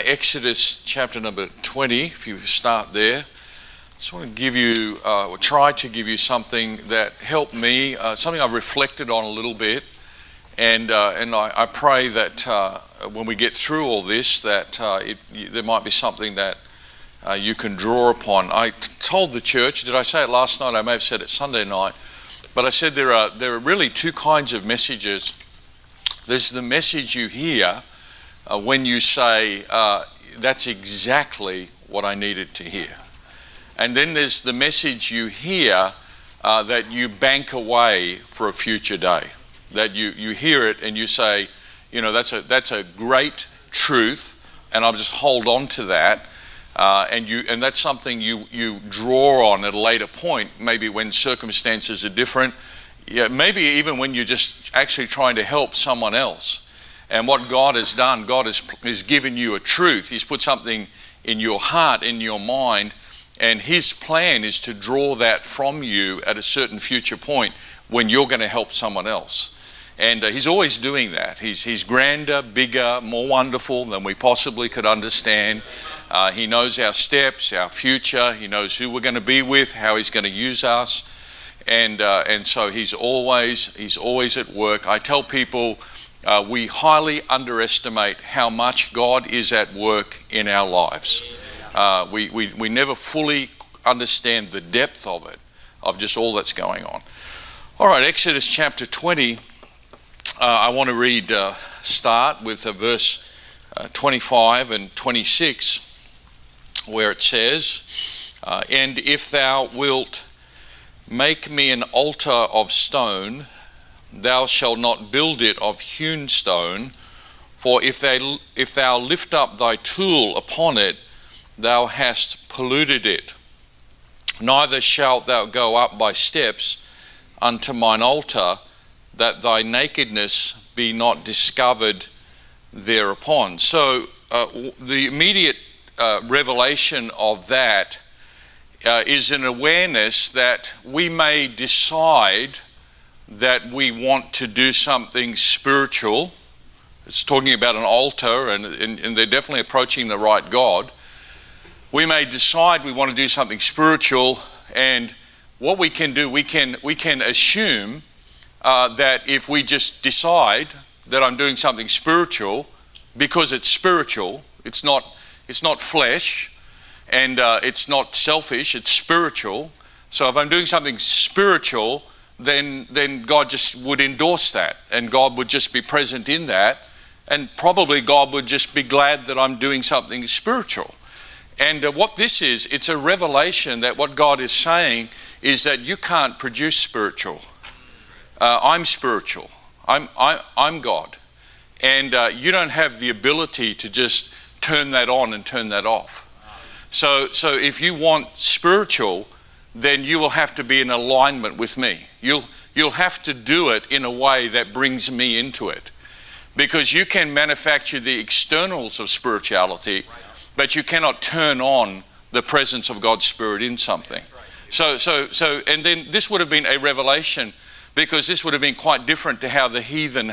Exodus chapter number 20, if you start there. I just want to give you, or try to give you something that helped me, something I've reflected on a little bit. And I pray that when we get through all this, that there might be something that you can draw upon. I told the church, did I say it last night? I may have said it Sunday night. But I said there are really two kinds of messages. There's the message you hear when you say, that's exactly what I needed to hear. And then there's the message you hear that you bank away for a future day. That you hear it and you say, you know, that's a great truth, and I'll just hold on to that. And that's something you draw on at a later point, maybe when circumstances are different. Yeah, maybe even when you're just actually trying to help someone else. And what God has done, God has given you a truth. He's put something in your heart, in your mind, and His plan is to draw that from you at a certain future point when you're going to help someone else. And He's always doing that. He's grander, bigger, more wonderful than we possibly could understand. He knows our steps, our future. He knows who we're going to be with, how He's going to use us. And so He's always at work. I tell people, we highly underestimate how much God is at work in our lives. We never fully understand the depth of it, of just all that's going on. All right, Exodus chapter 20, I want to read, start with verse 25 and 26, where it says, and if thou wilt make me an altar of stone, thou shalt not build it of hewn stone, for if thou lift up thy tool upon it, thou hast polluted it. Neither shalt thou go up by steps unto mine altar, that thy nakedness be not discovered thereupon. So the immediate revelation of that is an awareness that we may decide that we want to do something spiritual. It's talking about an altar, and they're definitely approaching the right God. We may decide we want to do something spiritual, and what we can do, we can assume that if we just decide that I'm doing something spiritual, because it's spiritual, it's not flesh, and it's not selfish, it's spiritual. So if I'm doing something spiritual, then God just would endorse that, and God would just be present in that, and probably God would just be glad that I'm doing something spiritual. And what this is, it's a revelation that what God is saying is that you can't produce spiritual. I'm spiritual. I'm God, and you don't have the ability to just turn that on and turn that off. So if you want spiritual, then you will have to be in alignment with me. You'll have to do it in a way that brings me into it. Because you can manufacture the externals of spirituality, but you cannot turn on the presence of God's Spirit in something. So, and then this would have been a revelation, because this would have been quite different to how the heathen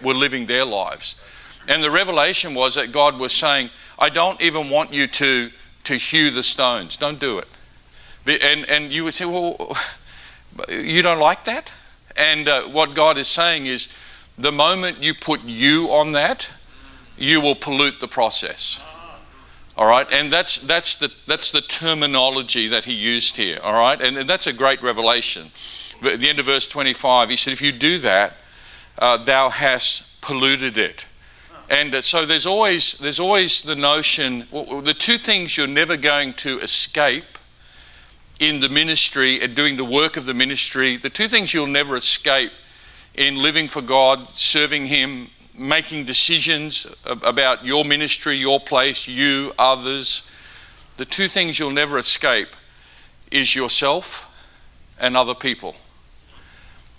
were living their lives. And the revelation was that God was saying, I don't even want you to hew the stones. Don't do it. And you would say, well, you don't like that? And what God is saying is, the moment you put you on that, you will pollute the process. All right, and that's the terminology that He used here. All right, and that's a great revelation. At the end of verse 25, He said, if you do that, thou hast polluted it. And so there's always the notion, the two things you're never going to escape in the ministry and doing the work of the ministry, the two things you'll never escape in living for God, serving Him, making decisions about your ministry, your place, you, others, the two things you'll never escape is yourself and other people.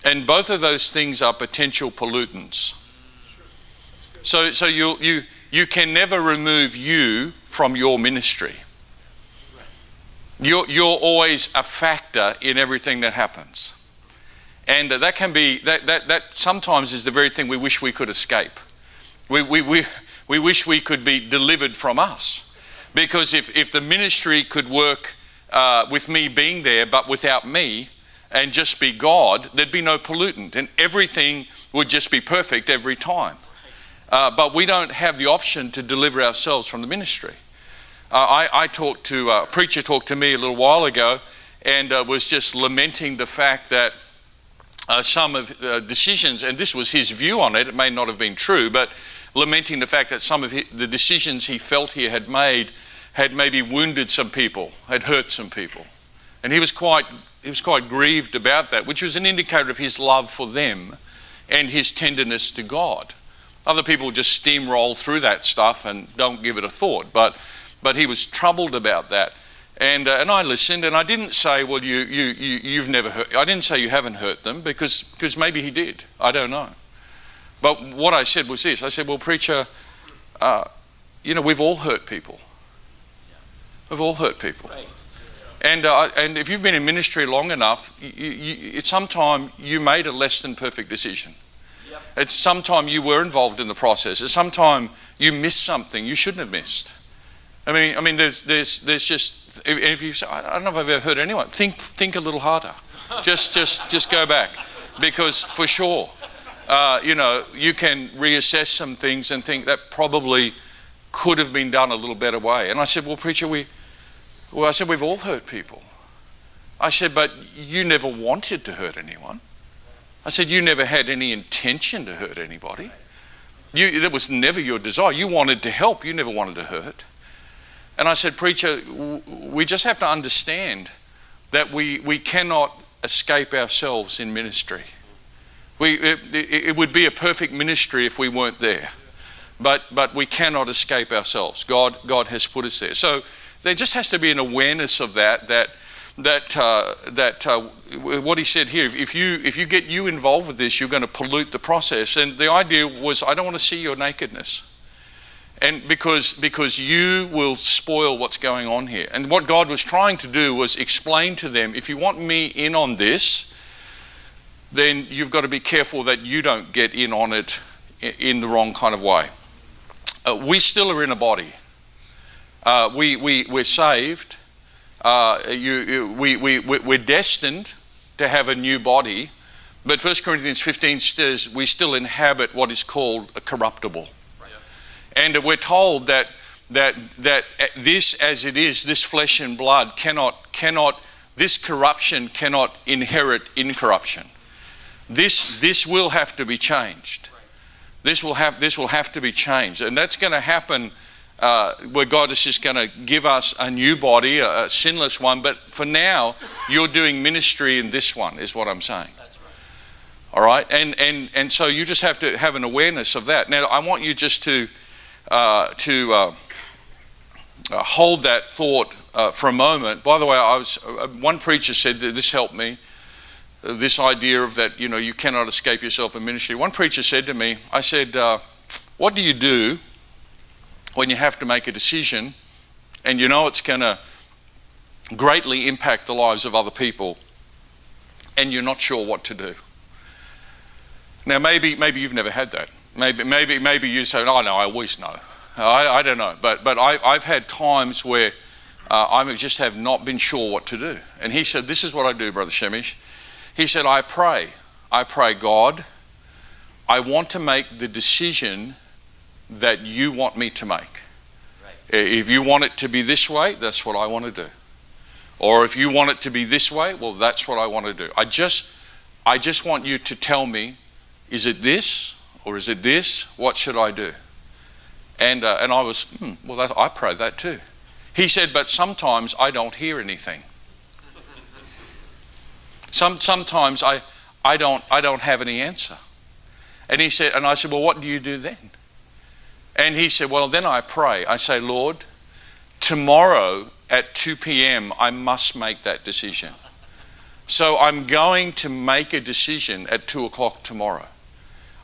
And both of those things are potential pollutants. So you can never remove you from your ministry. You're always a factor in everything that happens. And that can be, that sometimes is the very thing we wish we could escape. We We wish we could be delivered from us. Because if the ministry could work with me being there, but without me, and just be God, there'd be no pollutant, and everything would just be perfect every time. But we don't have the option to deliver ourselves from the ministry. A preacher talked to me a little while ago, and was just lamenting the fact that some of the decisions, and this was his view on it, it may not have been true, but lamenting the fact that some of the decisions he felt he had made had maybe wounded some people, had hurt some people. And he was quite grieved about that, which was an indicator of his love for them and his tenderness to God. Other people just steamroll through that stuff and don't give it a thought, but he was troubled about that. And I listened, and I didn't say, well, you've never hurt. I didn't say you haven't hurt them, because maybe he did. I don't know. But what I said was this. I said, well, preacher, we've all hurt people. We've all hurt people. And if you've been in ministry long enough, it's sometime you made a less than perfect decision. Yep. It's sometime you were involved in the process. It's sometime you missed something you shouldn't have missed. I mean, there's just. If you say, I don't know if I've ever heard anyone think a little harder. Just go back, because for sure, you can reassess some things and think that probably could have been done a little better way. And I said, well, preacher, we've all hurt people. I said, but you never wanted to hurt anyone. I said, you never had any intention to hurt anybody. That was never your desire. You wanted to help. You never wanted to hurt. And I said, preacher, we just have to understand that we cannot escape ourselves in ministry. It would be a perfect ministry if we weren't there, but we cannot escape ourselves. God has put us there. So there just has to be an awareness of that what he said here, if you get you involved with this, you're going to pollute the process. And the idea was, I don't want to see your nakedness. And because you will spoil what's going on here. And what God was trying to do was explain to them, if you want me in on this, then you've got to be careful that you don't get in on it in the wrong kind of way. We still are in a body. We're saved. We're destined to have a new body. But 1 Corinthians 15 says we still inhabit what is called a corruptible. And we're told that this, as it is, this flesh and blood this corruption cannot inherit incorruption. This will have to be changed. This will have to be changed, and that's going to happen where God is just going to give us a new body, a sinless one. But for now, you're doing ministry in this one, is what I'm saying. That's right. All right, and so you just have to have an awareness of that. Now, I want you just to hold that thought for a moment. By the way, one preacher said that this helped me, this idea of that, you cannot escape yourself in ministry. One preacher said to me, I said, what do you do when you have to make a decision and it's going to greatly impact the lives of other people and you're not sure what to do? Now, maybe you've never had that. Maybe you say, oh no, I always know. I don't know. But I've had times where I just have not been sure what to do. And he said, this is what I do, Brother Sehmish. He said, I pray, God, I want to make the decision that you want me to make. Right. If you want it to be this way, that's what I want to do. Or if you want it to be this way, well, that's what I want to do. I just want you to tell me, is it this? Or is it this? What should I do? And I was, I pray that too. He said, but sometimes I don't hear anything. Sometimes I don't have any answer. And he said, and I said, well, what do you do then? And he said, well, then I pray. I say, Lord, tomorrow at 2 p.m. I must make that decision. So I'm going to make a decision at 2 o'clock tomorrow.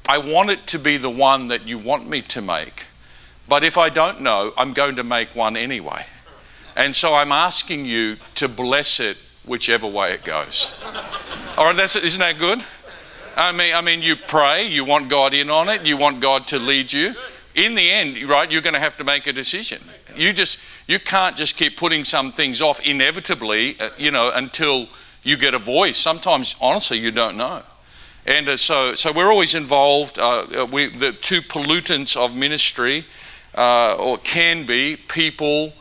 I want it to be the one that you want me to make. But if I don't know, I'm going to make one anyway. And so I'm asking you to bless it whichever way it goes. All right, isn't that good? I mean, you pray, you want God in on it, you want God to lead you. in the end, right, you're going to have to make a decision. You can't just keep putting some things off inevitably, until you get a voice. Sometimes, honestly, you don't know. And so we're always involved. The two pollutants of ministry, or can be people,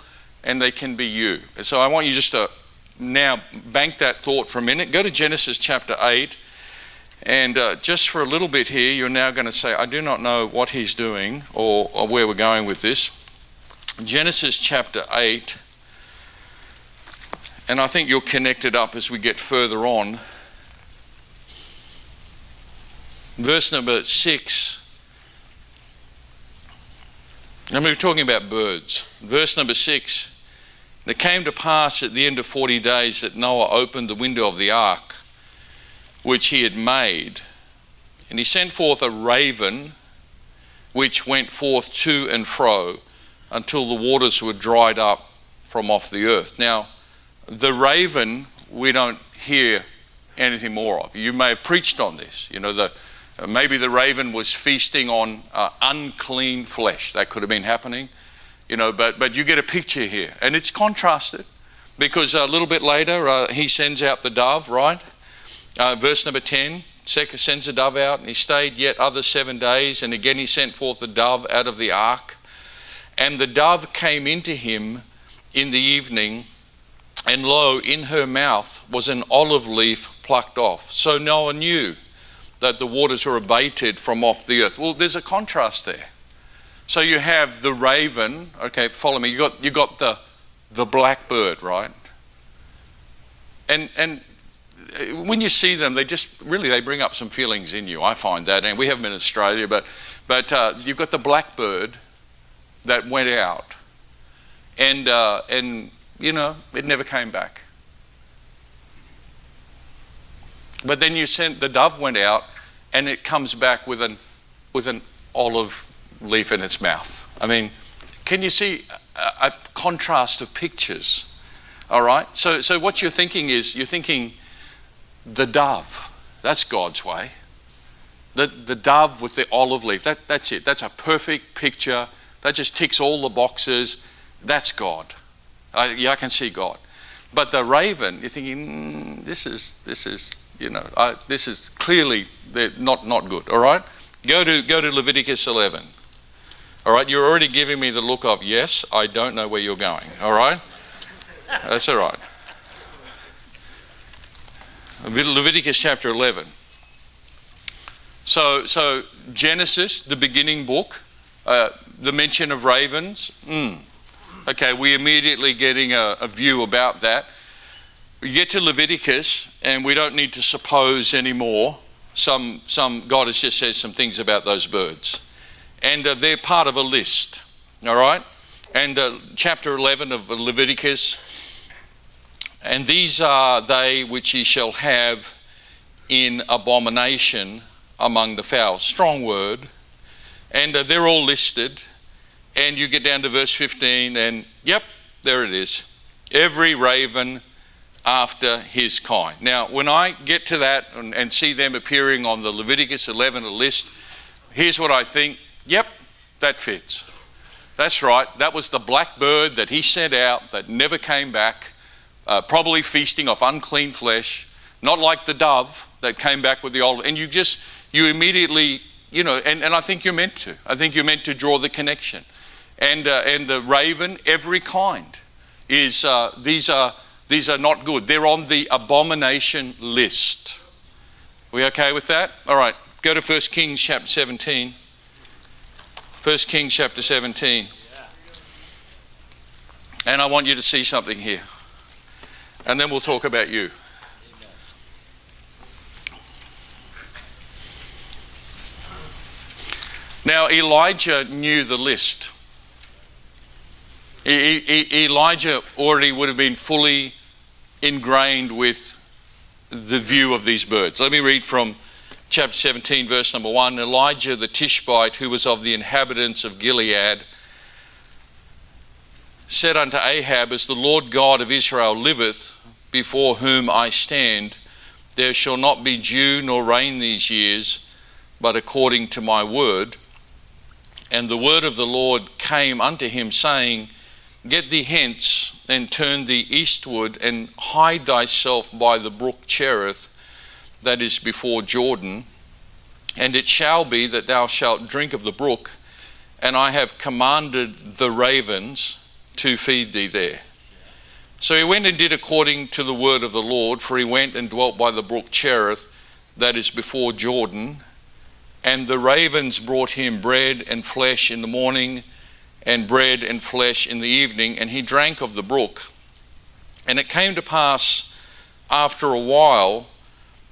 and they can be you. So I want you just to now bank that thought for a minute. Go to Genesis chapter 8. And just for a little bit here, you're now going to say, I do not know what he's doing or where we're going with this. Genesis chapter 8. And I think you'll connect it up as we get further on. Verse number 6. And we're talking about birds. Verse number 6. It came to pass at the end of 40 days that Noah opened the window of the ark, which he had made, and he sent forth a raven, which went forth to and fro until the waters were dried up from off the earth. Now, the raven, we don't hear anything more of. You may have preached on this. Maybe the raven was feasting on unclean flesh. That could have been happening. But you get a picture here, and it's contrasted, because a little bit later he sends out the dove, right? Verse number 10, sends the dove out, and he stayed yet other 7 days, and again he sent forth the dove out of the ark. And the dove came into him in the evening, and lo, in her mouth was an olive leaf plucked off. So Noah knew that the waters were abated from off the earth. Well, there's a contrast there. So you have the raven, okay, follow me, you got the blackbird, right? And when you see them, they bring up some feelings in you. I find that, and we have them in Australia, but you've got the blackbird that went out, and it never came back. But then the dove went out, and it comes back with an olive leaf in its mouth. I mean, can you see a contrast of pictures? All right. So what you're thinking is the dove, that's God's way. The dove with the olive leaf, that's it. That's a perfect picture. That just ticks all the boxes. That's God. I can see God. But the raven, you're thinking, this is clearly not good. All right, go to Leviticus 11. All right, you're already giving me the look of, yes, I don't know where you're going. All right, that's all right. Leviticus chapter 11. So Genesis, the beginning book, the mention of ravens. Okay, we immediately getting a view about that. We get to Leviticus, and we don't need to suppose anymore. God has just said some things about those birds, and they're part of a list. All right, and chapter 11 of Leviticus. And these are they which ye shall have in abomination among the fowls. Strong word. And they're all listed. And you get down to verse 15, and yep, there it is. Every raven after his kind. Now, when I get to that and see them appearing on the Leviticus 11 list, here's what I think. Yep, that fits. That's right. That was the blackbird that he sent out that never came back. Probably feasting off unclean flesh, not like the dove that came back with the olive. And you immediately, and I think you're meant to. I think you're meant to draw the connection. And the raven, every kind, is these are not good. They're on the abomination list. We okay with that? All right. Go to 1 Kings chapter 17. 1 Kings chapter 17. And I want you to see something here. And then we'll talk about you. Now, Elijah knew the list. Elijah already would have been fully ingrained with the view of these birds. Let me read from chapter 17, verse number 1. Elijah the Tishbite, who was of the inhabitants of Gilead, said unto Ahab, as the Lord God of Israel liveth, before whom I stand, there shall not be dew nor rain these years, but according to my word. And the word of the Lord came unto him, saying, Get thee hence, and turn thee eastward, and hide thyself by the brook Cherith, that is before Jordan. And it shall be that thou shalt drink of the brook, and I have commanded the ravens to feed thee there. So he went and did according to the word of the Lord, for he went and dwelt by the brook Cherith, that is before Jordan. And the ravens brought him bread and flesh in the morning, and bread and flesh in the evening, and he drank of the brook. And it came to pass after a while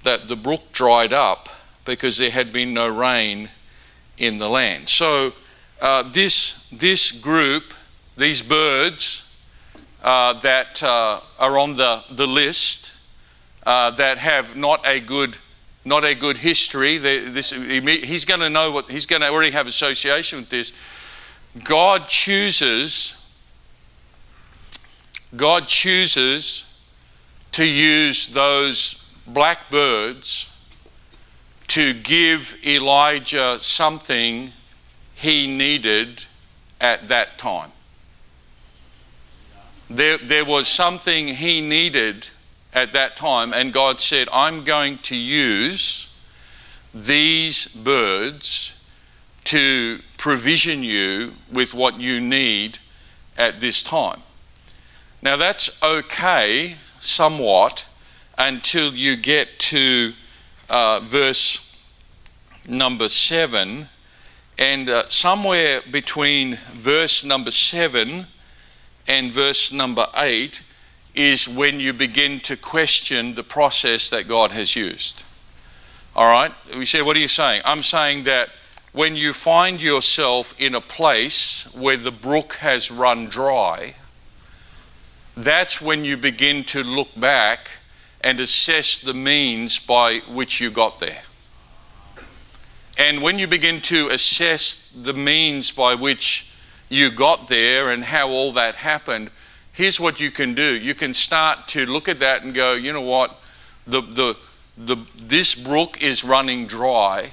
that the brook dried up, because there had been no rain in the land. So this group, these birds that are on the list, that have not a good history. He's going to know what he's going to already have association with this. God chooses to use those blackbirds to give Elijah something he needed at that time. There was something he needed at that time, and God said, I'm going to use these birds to provision you with what you need at this time. Now that's okay somewhat until you get to verse number 7, and somewhere between verse number 7 and verse number 8 is when you begin to question the process that God has used. All right? We say, what are you saying? I'm saying that when you find yourself in a place where the brook has run dry, that's when you begin to look back and assess the means by which you got there. And when you begin to assess the means by which you got there and how all that happened, here's what you can do. You can start to look at that and go, you know what, this brook is running dry,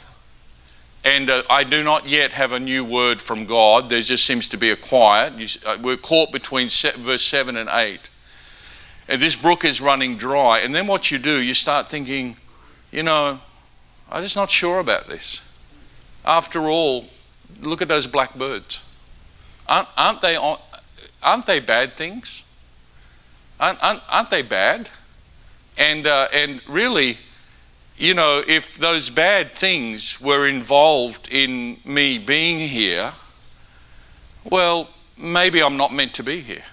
and I do not yet have a new word from God. There just seems to be a quiet. We're caught between verse 7 and 8. And this brook is running dry. And then what you do, you start thinking, I'm just not sure about this. After all, look at those blackbirds. Aren't they bad things? Aren't they bad? And really, if those bad things were involved in me being here, well, maybe I'm not meant to be here.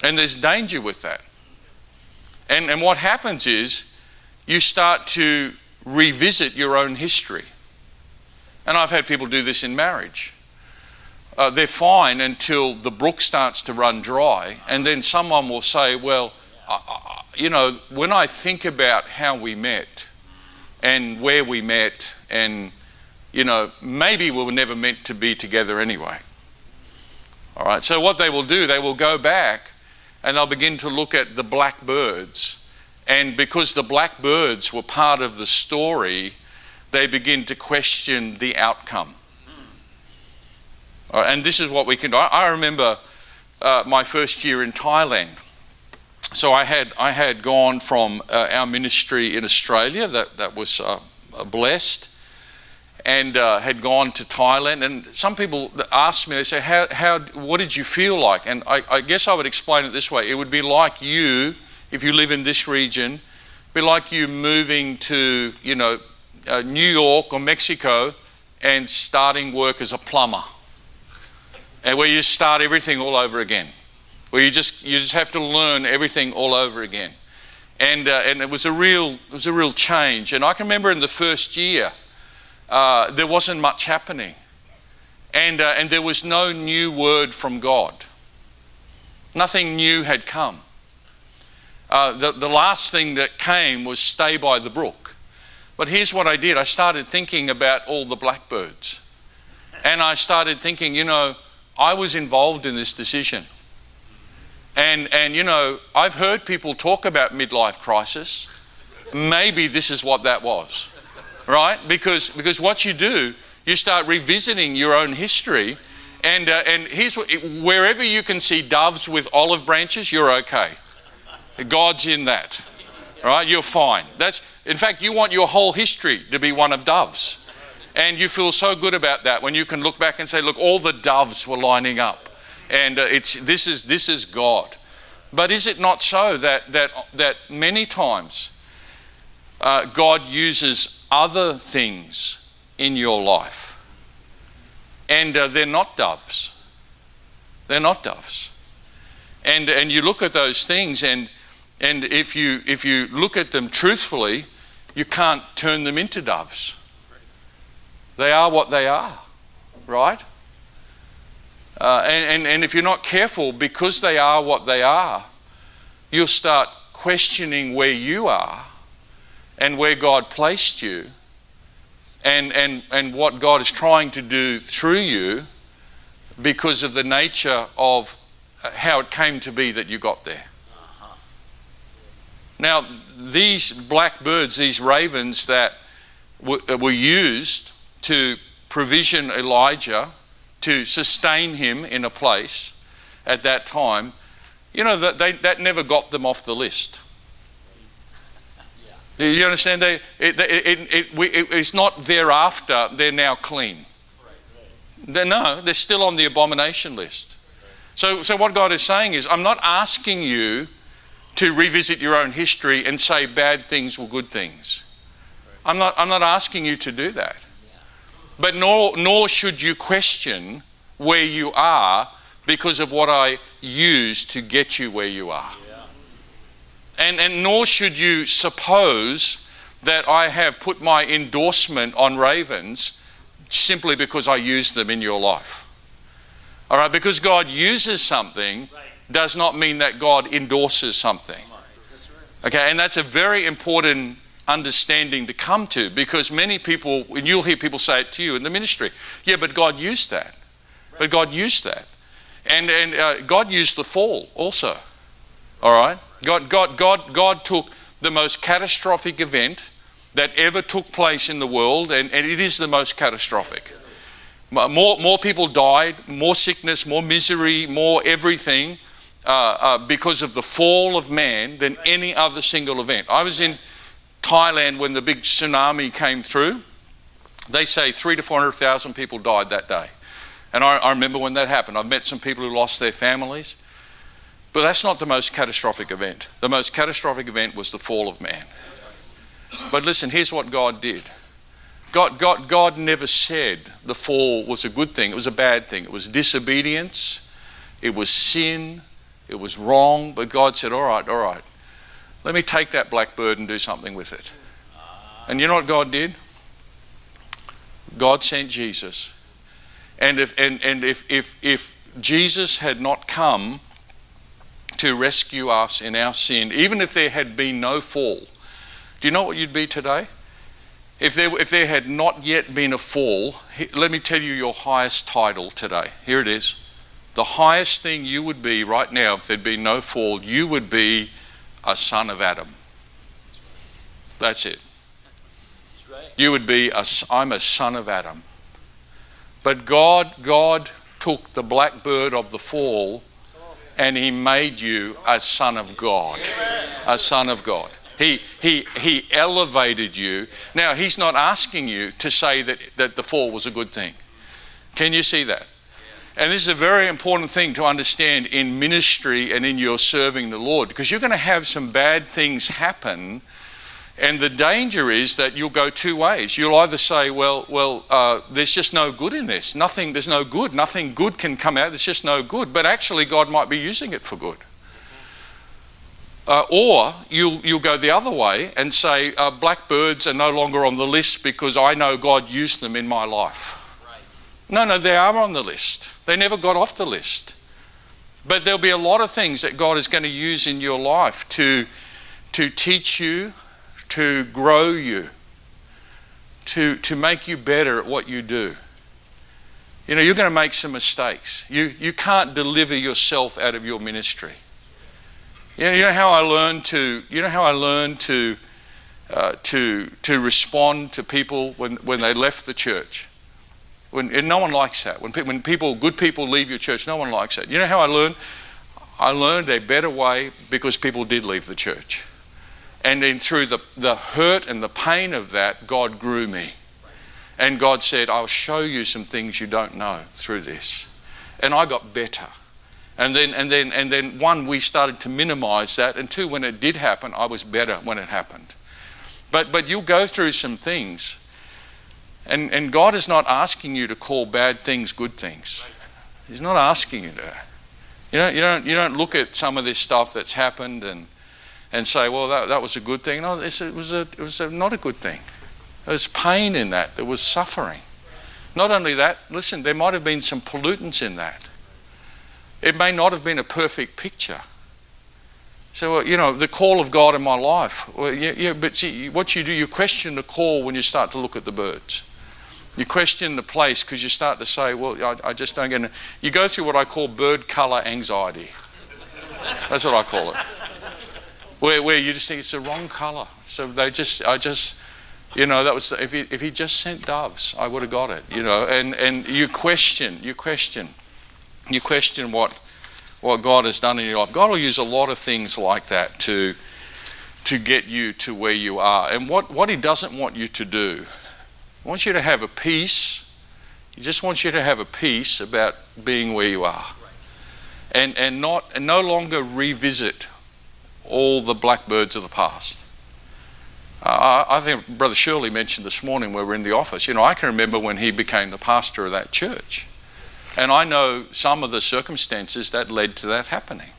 And there's danger with that. And what happens is you start to revisit your own history. And I've had people do this in marriage. They're fine until the brook starts to run dry, and then someone will say, well, when I think about how we met and where we met, and maybe we were never meant to be together anyway. All right, so what they will do, they will go back and they'll begin to look at the blackbirds, and because the blackbirds were part of the story, they begin to question the outcome. And this is what we can do. I remember my first year in Thailand. So I had gone from our ministry in Australia that was blessed, and had gone to Thailand. And some people ask me, they say, what did you feel like? And I guess I would explain it this way. It would be like you, if you live in this region, be like you moving to New York or Mexico and starting work as a plumber, and where you start everything all over again, where you just have to learn everything all over again, and it was a real change. And I can remember in the first year there wasn't much happening, and there was no new word from God. Nothing new had come. The last thing that came was stay by the brook. But here's what I did. I started thinking about all the blackbirds. And I started thinking, I was involved in this decision. And I've heard people talk about midlife crisis. Maybe this is what that was, right? Because what you do, you start revisiting your own history, and here's what, wherever you can see doves with olive branches, you're okay. God's in that, right? You're fine. In fact, you want your whole history to be one of doves. And you feel so good about that when you can look back and say, look, all the doves were lining up. And this is God. But is it not so that many times God uses other things in your life? And they're not doves. They're not doves. And you look at those things, and if you look at them truthfully, you can't turn them into doves. They are what they are, right? And if you're not careful, because they are what they are, you'll start questioning where you are and where God placed you, and what God is trying to do through you, because of the nature of how it came to be that you got there. Now, these black birds, these ravens that were used to provision Elijah, to sustain him in a place at that time, you know, that never got them off the list. You understand? It's not thereafter they're now clean. They're still on the abomination list. So what God is saying is, I'm not asking you to revisit your own history and say bad things were good things. I'm not asking you to do that. But nor should you question where you are because of what I used to get you where you are. And nor should you suppose that I have put my endorsement on ravens simply because I used them in your life. All right, because God uses something does not mean that God endorses something. Okay, and that's a very important understanding to come to, because many people, and you'll hear people say it to you in the ministry, yeah, but God used that. But God used that. And God used the fall also. All right? God took the most catastrophic event that ever took place in the world, and it is the most catastrophic. More people died, more sickness, more misery, more everything because of the fall of man than any other single event. I was in Thailand when the big tsunami came through. They say 300,000 to 400,000 people died that day. And I remember when that happened. I've met some people who lost their families. But that's not the most catastrophic event. The most catastrophic event was the fall of man. But listen, here's what God did. God never said the fall was a good thing. It was a bad thing. It was disobedience. It was sin. It was wrong. But God said, all right. Let me take that blackbird and do something with it. And you know what God did? God sent Jesus. And if Jesus had not come to rescue us in our sin, even if there had been no fall, do you know what you'd be today? If there had not yet been a fall, let me tell you your highest title today. Here it is. The highest thing you would be right now, if there'd been no fall, you would be a son of Adam. That's it. You would be I'm a son of Adam. But God took the blackbird of the fall and he made you a son of God. A son of God. He elevated you. Now, he's not asking you to say that the fall was a good thing. Can you see that? And this is a very important thing to understand in ministry and in your serving the Lord, because you're going to have some bad things happen, and the danger is that you'll go two ways. You'll either say, well, there's just no good in this. There's no good. Nothing good can come out. There's just no good. But actually, God might be using it for good. Or you'll go the other way and say, blackbirds are no longer on the list because I know God used them in my life. Right. No, they are on the list. They never got off the list. But there'll be a lot of things that God is going to use in your life to teach you, to grow you, to make you better at what you do. You know, you're going to make some mistakes. You can't deliver yourself out of your ministry. You know how I learned to to respond to people when they left the church. And no one likes that. When good people leave your church, no one likes that. You know how I learned? I learned a better way because people did leave the church. And then through the hurt and the pain of that, God grew me. And God said, I'll show you some things you don't know through this. And I got better. And then one, we started to minimize that. And two, when it did happen, I was better when it happened. But you'll go through some things. And God is not asking you to call bad things good things. He's not asking you to. You don't look at some of this stuff that's happened and say, well, that was a good thing. No, it was not a good thing. There was pain in that. There was suffering. Not only that, listen, there might have been some pollutants in that. It may not have been a perfect picture. So, the call of God in my life. Well, but see, what you do, you question the call when you start to look at the birds. You question the place because you start to say, well, I just don't get it. You go through what I call bird colour anxiety. That's what I call it. Where you just think it's the wrong colour. So that was, if he just sent doves, I would have got it, and you question what God has done in your life. God will use a lot of things like that to get you to where you are. And what he doesn't want you to do, he wants you to have a peace. He just wants you to have a peace about being where you are. And no longer revisit all the blackbirds of the past. I think Brother Shirley mentioned this morning when we were in the office, I can remember when he became the pastor of that church. And I know some of the circumstances that led to that happening.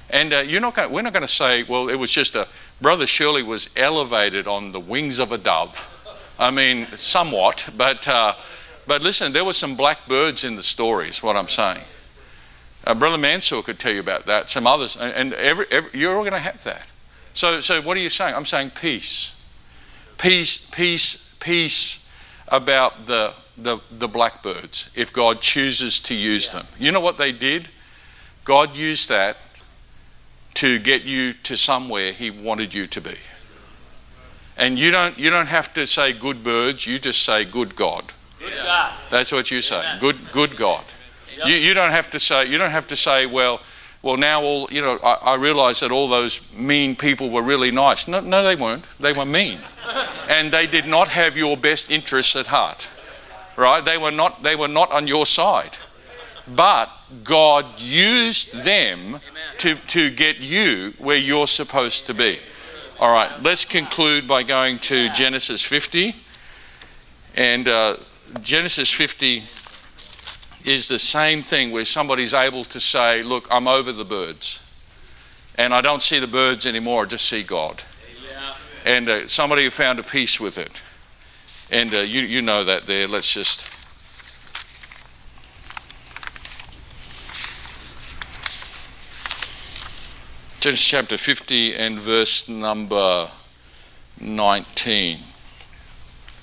And we're not going to say, well, it was just Brother Shirley was elevated on the wings of a dove. I mean, somewhat, but listen, there were some blackbirds in the story, is what I'm saying. Brother Mansour could tell you about that, some others, and you're all going to have that. So what are you saying? I'm saying peace. Peace about the blackbirds, if God chooses to use them. You know what they did? God used that to get you to somewhere he wanted you to be. And you don't have to say good birds, you just say good God. Good God. That's what you say. Good God. You don't have to say, well now I realize that all those mean people were really nice. No, they weren't. They were mean. And they did not have your best interests at heart. Right? They were not on your side. But God used them to get you where you're supposed to be. All right, let's conclude by going to Genesis 50. And Genesis 50 is the same thing where somebody's able to say, look, I'm over the birds. And I don't see the birds anymore, I just see God. And somebody who found a peace with it. And you know that there. Let's just... Genesis chapter 50 and verse number 19.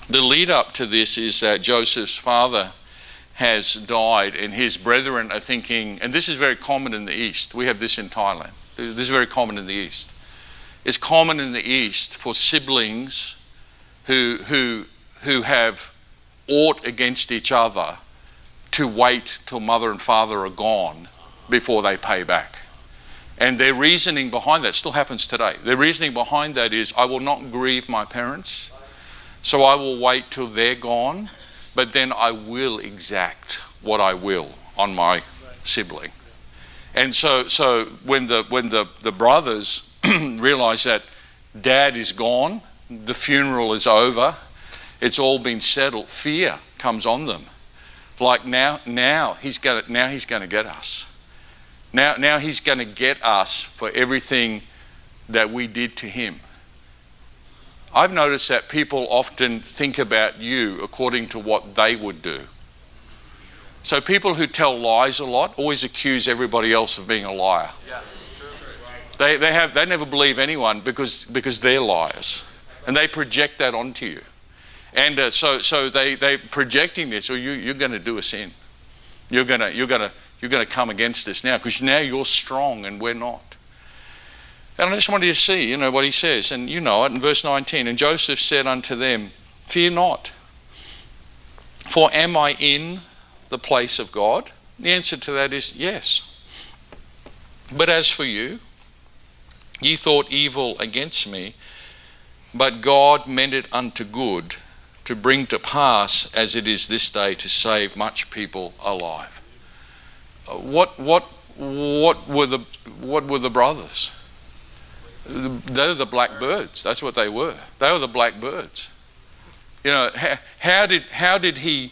The lead up to this is that Joseph's father has died and his brethren are thinking, and this is very common in the East. We have this in Thailand. This is very common in the East. It's common in the East for siblings who have aught against each other to wait till mother and father are gone before they pay back. And their reasoning behind that still happens today. Their reasoning behind that is, I will not grieve my parents, so I will wait till they're gone, but then I will exact what I will on my sibling. And so when the brothers realize that dad is gone, the funeral is over, it's all been settled, fear comes on them. Like now he's going to get us. Now he's going to get us for everything that we did to him. I've noticed that people often think about you according to what they would do. So people who tell lies a lot always accuse everybody else of being a liar. They never believe anyone because they're liars, and they project that onto you. And so they're projecting this, or you're going to do us in. You're going to come against this now because now you're strong and we're not. And I just wanted you to see, what he says. And you know it in verse 19. And Joseph said unto them, fear not, for am I in the place of God? The answer to that is yes. But as for you, ye thought evil against me, but God meant it unto good, to bring to pass as it is this day, to save much people alive. What were the brothers? They were the blackbirds. That's what they were. They were the blackbirds. How did he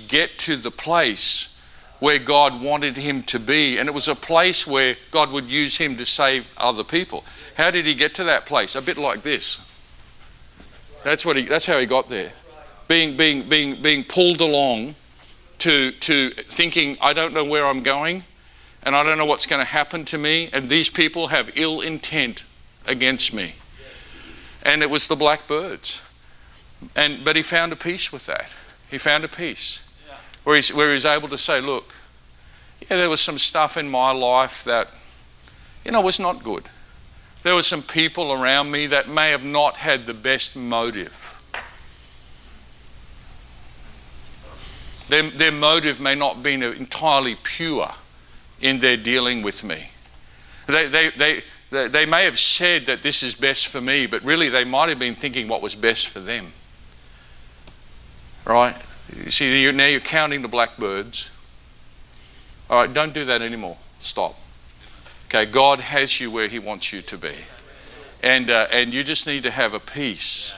get to the place where God wanted him to be? And it was a place where God would use him to save other people. How did he get to that place? A bit like this. That's how he got there. Being pulled along to thinking, I don't know where I'm going, and I don't know what's going to happen to me, and these people have ill intent against me. And it was the blackbirds. But he found a peace with that. He found a peace where he's able to say, look, there was some stuff in my life that, was not good. There were some people around me that may have not had the best motive. Their motive may not have been entirely pure in their dealing with me. They may have said that this is best for me, but really they might have been thinking what was best for them. Right? You see, now you're counting the blackbirds. All right, don't do that anymore. Stop. Okay, God has you where he wants you to be. And you just need to have a peace.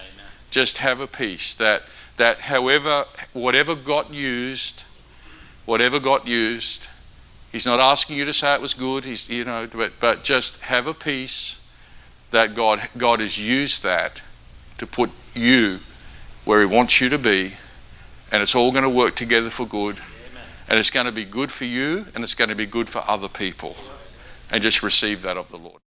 Just have a peace that whatever got used, he's not asking you to say it was good, but just have a peace that God has used that to put you where he wants you to be, and it's all going to work together for good. Amen. And it's going to be good for you, and it's going to be good for other people. And just receive that of the Lord.